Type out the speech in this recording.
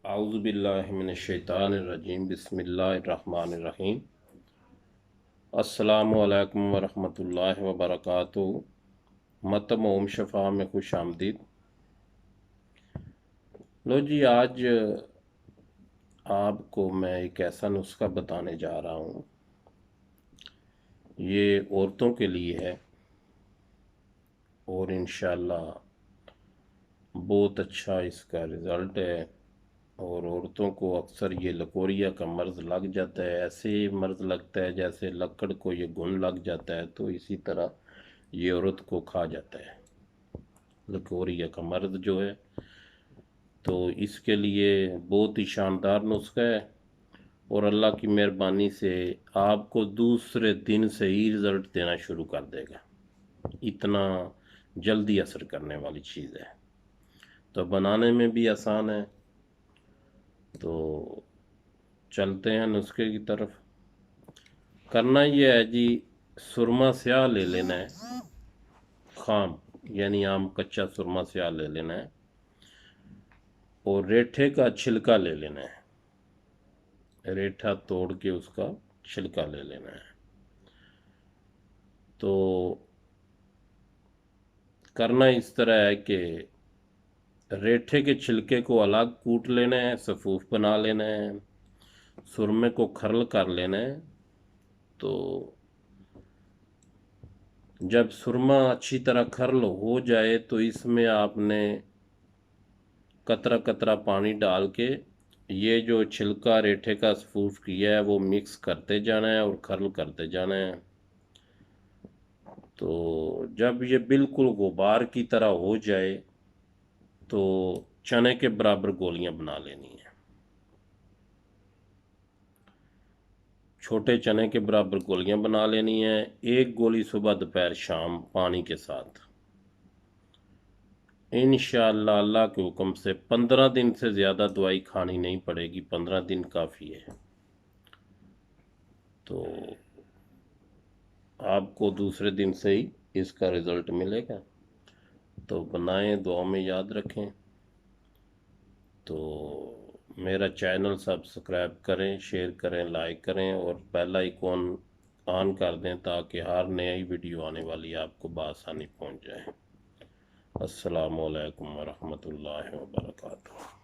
اعوذ باللہ من الشیطان الرجیم بسم اللہ الرحمن الرحیم السلام علیکم ورحمۃ اللہ وبرکاتہ۔ متم اوم شفا میں خوش آمدید۔ لو جی، آج آپ کو میں ایک ایسا نسخہ بتانے جا رہا ہوں، یہ عورتوں کے لیے ہے اور انشاءاللہ بہت اچھا اس کا رزلٹ ہے۔ اور عورتوں کو اکثر یہ لکوریا کا مرض لگ جاتا ہے، ایسے مرض لگتا ہے جیسے لکڑ کو یہ گھن لگ جاتا ہے، تو اسی طرح یہ عورت کو کھا جاتا ہے لکوریا کا مرض جو ہے۔ تو اس کے لیے بہت ہی شاندار نسخہ ہے اور اللہ کی مہربانی سے آپ کو دوسرے دن سے ہی رزلٹ دینا شروع کر دے گا، اتنا جلدی اثر کرنے والی چیز ہے۔ تو بنانے میں بھی آسان ہے، تو چلتے ہیں نسخے کی طرف۔ کرنا یہ ہے جی، سرما سیاہ لے لینا ہے، خام یعنی عام کچا سرما سیاہ لے لینا ہے، اور ریٹھے کا چھلکا لے لینا ہے، ریٹھا توڑ کے اس کا چھلکا لے لینا ہے۔ تو کرنا اس طرح ہے کہ ریٹھے کے چھلکے کو الگ کوٹ لینا ہے، صفوف بنا لینا ہے، سرمے کو کھرل کر لینا ہے۔ تو جب سرما اچھی طرح کھرل ہو جائے تو اس میں آپ نے قطرہ قطرہ پانی ڈال کے یہ جو چھلکا ریٹھے کا صفوف کیا ہے وہ مکس کرتے جانا ہے اور کھرل کرتے جانا ہے۔ تو جب یہ بالکل غبار کی طرح ہو جائے تو چنے کے برابر گولیاں بنا لینی ہیں، چھوٹے چنے کے برابر گولیاں بنا لینی ہیں، ایک گولی صبح دوپہر شام پانی کے ساتھ۔ انشاءاللہ اللہ کے حکم سے 15 دن سے زیادہ دوائی کھانی نہیں پڑے گی، 15 دن کافی ہے۔ تو آپ کو دوسرے دن سے ہی اس کا رزلٹ ملے گا۔ تو بنائیں، دعا میں یاد رکھیں۔ تو میرا چینل سبسکرائب کریں، شیئر کریں، لائک کریں اور بیل آئیکن آن کر دیں تاکہ ہر نئی ویڈیو آنے والی آپ کو بآسانی پہنچ جائے۔ السلام علیکم ورحمۃ اللہ وبرکاتہ۔